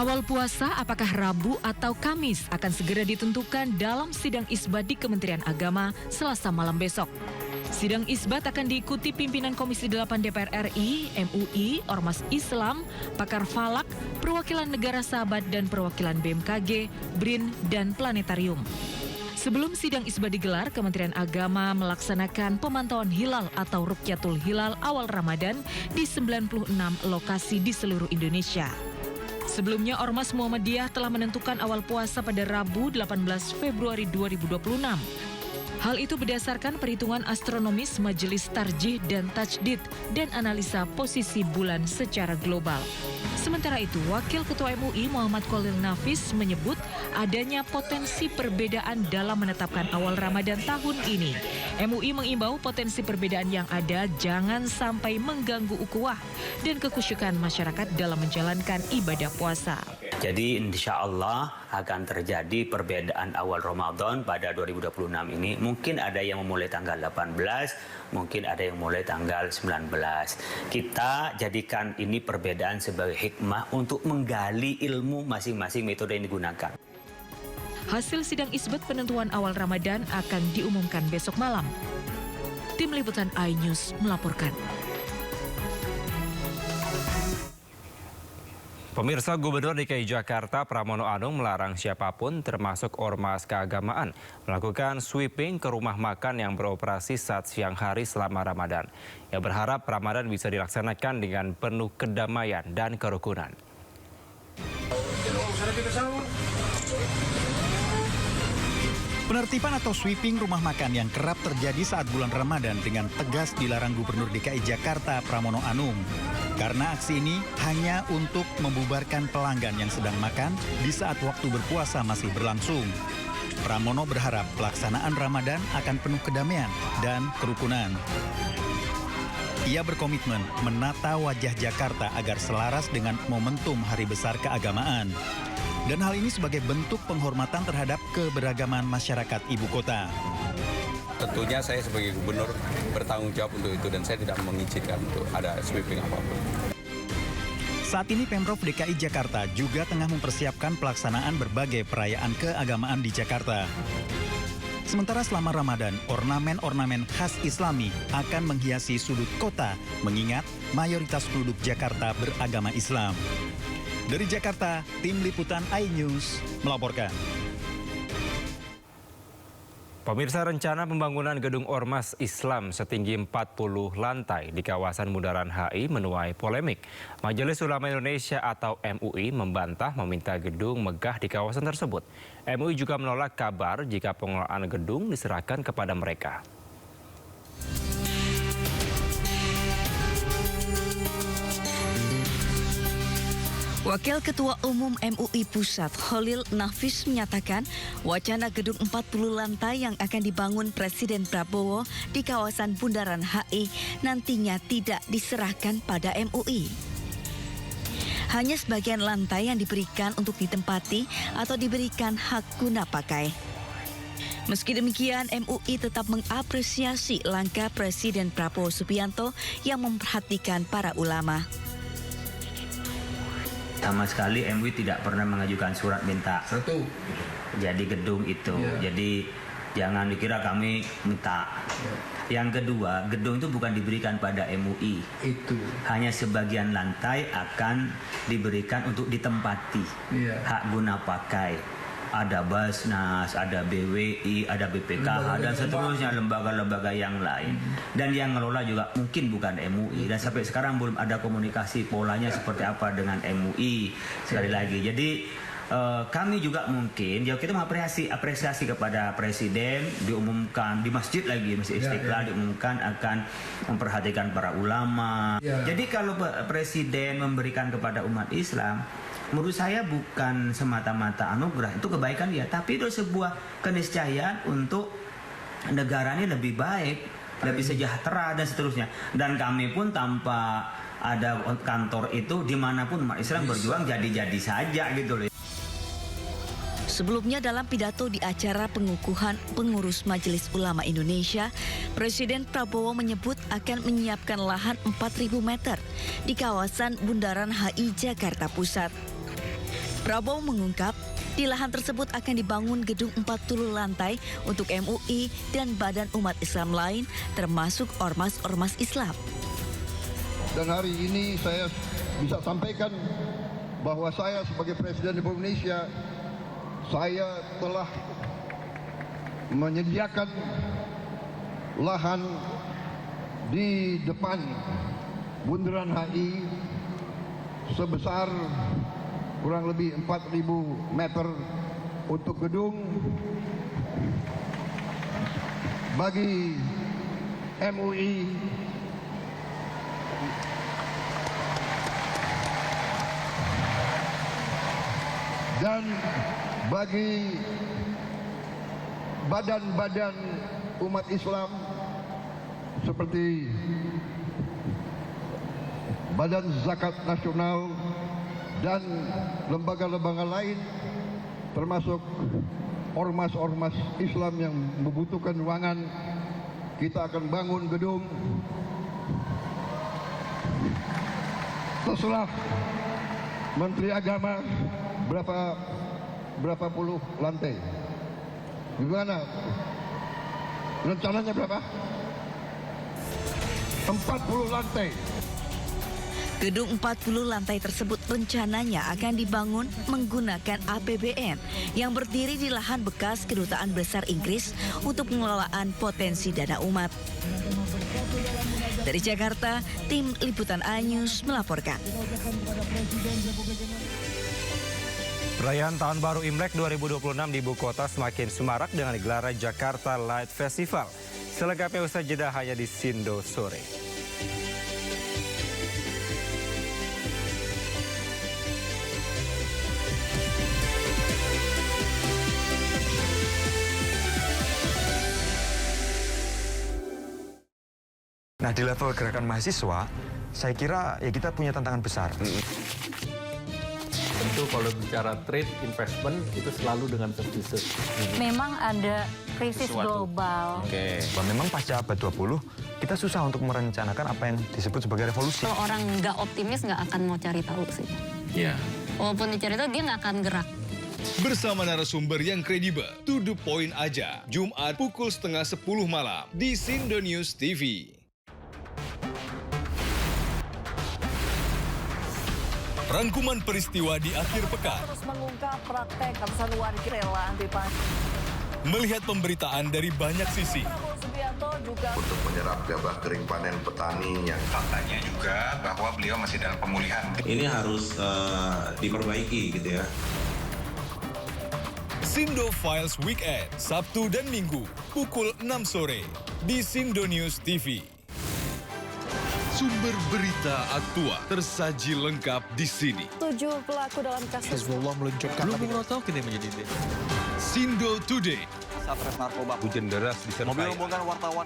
Awal puasa apakah Rabu atau Kamis akan segera ditentukan dalam sidang isbat di Kementerian Agama Selasa malam besok. Sidang isbat akan diikuti pimpinan Komisi 8 DPR RI, MUI, Ormas Islam, pakar falak, perwakilan negara sahabat dan perwakilan BMKG, BRIN, dan planetarium. Sebelum sidang isbat digelar, Kementerian Agama melaksanakan pemantauan hilal atau Rukyatul Hilal awal Ramadan di 96 lokasi di seluruh Indonesia. Sebelumnya, Ormas Muhammadiyah telah menentukan awal puasa pada Rabu 18 Februari 2026. Hal itu berdasarkan perhitungan astronomis Majelis Tarjih dan Tajdid dan analisa posisi bulan secara global. Sementara itu, Wakil Ketua MUI Muhammad Khalil Nafis menyebut adanya potensi perbedaan dalam menetapkan awal Ramadan tahun ini. MUI mengimbau potensi perbedaan yang ada jangan sampai mengganggu ukhuwah dan kekhusyukan masyarakat dalam menjalankan ibadah puasa. Jadi insya Allah akan terjadi perbedaan awal Ramadan pada 2026 ini. Mungkin ada yang memulai tanggal 18, mungkin ada yang mulai tanggal 19. Kita jadikan ini perbedaan sebagai hikmah untuk menggali ilmu masing-masing metode yang digunakan. Hasil sidang isbat penentuan awal Ramadan akan diumumkan besok malam. Tim Liputan iNews melaporkan. Pemirsa, Gubernur DKI Jakarta Pramono Anung melarang siapapun termasuk ormas keagamaan melakukan sweeping ke rumah makan yang beroperasi saat siang hari selama Ramadan. Ia berharap Ramadan bisa dilaksanakan dengan penuh kedamaian dan kerukunan. Penertiban atau sweeping rumah makan yang kerap terjadi saat bulan Ramadan dengan tegas dilarang Gubernur DKI Jakarta Pramono Anung. Karena aksi ini hanya untuk membubarkan pelanggan yang sedang makan di saat waktu berpuasa masih berlangsung. Pramono berharap pelaksanaan Ramadan akan penuh kedamaian dan kerukunan. Ia berkomitmen menata wajah Jakarta agar selaras dengan momentum Hari Besar Keagamaan. Dan hal ini sebagai bentuk penghormatan terhadap keberagaman masyarakat ibu kota. Tentunya saya sebagai gubernur bertanggung jawab untuk itu dan saya tidak mengizinkan untuk ada sweeping apapun. Saat ini Pemprov DKI Jakarta juga tengah mempersiapkan pelaksanaan berbagai perayaan keagamaan di Jakarta. Sementara selama Ramadan, ornamen-ornamen khas Islami akan menghiasi sudut kota, mengingat mayoritas penduduk Jakarta beragama Islam. Dari Jakarta, Tim Liputan iNews melaporkan. Pemirsa, rencana pembangunan gedung Ormas Islam setinggi 40 lantai di kawasan Bundaran HI menuai polemik. Majelis Ulama Indonesia atau MUI membantah meminta gedung megah di kawasan tersebut. MUI juga menolak kabar jika pengelolaan gedung diserahkan kepada mereka. Wakil Ketua Umum MUI Pusat Khalil Nafis menyatakan wacana gedung 40 lantai yang akan dibangun Presiden Prabowo di kawasan Bundaran HI nantinya tidak diserahkan pada MUI. Hanya sebagian lantai yang diberikan untuk ditempati atau diberikan hak guna pakai. Meski demikian, MUI tetap mengapresiasi langkah Presiden Prabowo Subianto yang memperhatikan para ulama. Sama sekali MUI tidak pernah mengajukan surat minta jadi gedung itu. Jadi jangan dikira kami minta. Yang kedua, gedung itu bukan diberikan pada MUI. Hanya sebagian lantai akan diberikan untuk ditempati. Hak guna pakai. Ada Basnas, ada BWI, ada BPKH, dan seterusnya lembaga-lembaga yang lain. Dan yang ngelola juga mungkin bukan MUI. Dan sampai sekarang belum ada komunikasi polanya seperti apa dengan MUI. Sekali lagi, jadi kami juga mungkin, ya kita apresiasi kepada Presiden, diumumkan di masjid lagi, Masjid Istiqlal diumumkan akan memperhatikan para ulama. Jadi kalau Presiden memberikan kepada umat Islam, menurut saya bukan semata-mata anugerah, itu kebaikan dia, tapi itu sebuah keniscayaan untuk negara ini lebih baik, lebih sejahtera dan seterusnya. Dan kami pun tanpa ada kantor itu dimanapun umat Islam berjuang jadi-jadi saja gitu loh. Sebelumnya dalam pidato di acara pengukuhan pengurus Majelis Ulama Indonesia, Presiden Prabowo menyebut akan menyiapkan lahan 4.000 meter di kawasan Bundaran HI Jakarta Pusat. Prabowo mengungkap, di lahan tersebut akan dibangun gedung 40 lantai untuk MUI dan badan umat Islam lain, termasuk ormas-ormas Islam. Dan hari ini saya bisa sampaikan bahwa saya sebagai Presiden Republik Indonesia, saya telah menyediakan lahan di depan Bundaran HI sebesar kurang lebih 4.000 meter untuk gedung bagi MUI dan bagi badan-badan umat Islam seperti Badan Zakat Nasional dan lembaga-lembaga lain, termasuk ormas-ormas Islam yang membutuhkan ruangan. Kita akan bangun gedung terserah Menteri Agama berapa puluh lantai. Gimana? Rencananya berapa? 40 lantai. Gedung 40 lantai tersebut rencananya akan dibangun menggunakan APBN yang berdiri di lahan bekas Kedutaan Besar Inggris untuk pengelolaan potensi dana umat. Dari Jakarta, tim Liputan iNews melaporkan. Perayaan Tahun Baru Imlek 2026 di ibu kota semakin semarak dengan digelar Jakarta Light Festival. Selengkapnya usai jeda hanya di Sindo sore. Nah, di level gerakan mahasiswa, saya kira ya kita punya tantangan besar. Tentu kalau bicara trade investment itu selalu dengan tertutup. Memang ada krisis global. Bahwa memang pasca abad 20, kita susah untuk merencanakan apa yang disebut sebagai revolusi. Kalau orang nggak optimis nggak akan mau cari tahu sih. Iya. Walaupun dicari tahu dia nggak akan gerak. Bersama narasumber yang kredibel, to the point aja. Jumat pukul 9:30 malam di Sindo News TV. Rangkuman peristiwa di akhir pekan. Terus mengungkap praktek ratusan warga rela anti pajak. Melihat pemberitaan dari banyak sisi. Prabowo Subianto juga untuk menyerap gabah kering panen petani yang faktanya juga bahwa beliau masih dalam pemulihan. Ini harus diperbaiki gitu ya. Sindo Files Weekend, Sabtu dan Minggu, pukul 6 sore di Sindo News TV. Sumber berita aktual tersaji lengkap di sini. 7 pelaku dalam kasus Hezbollah meluncurkan Sindo Today. Satres narkoba. Hujan deras disertai. Mobil rombongan wartawan.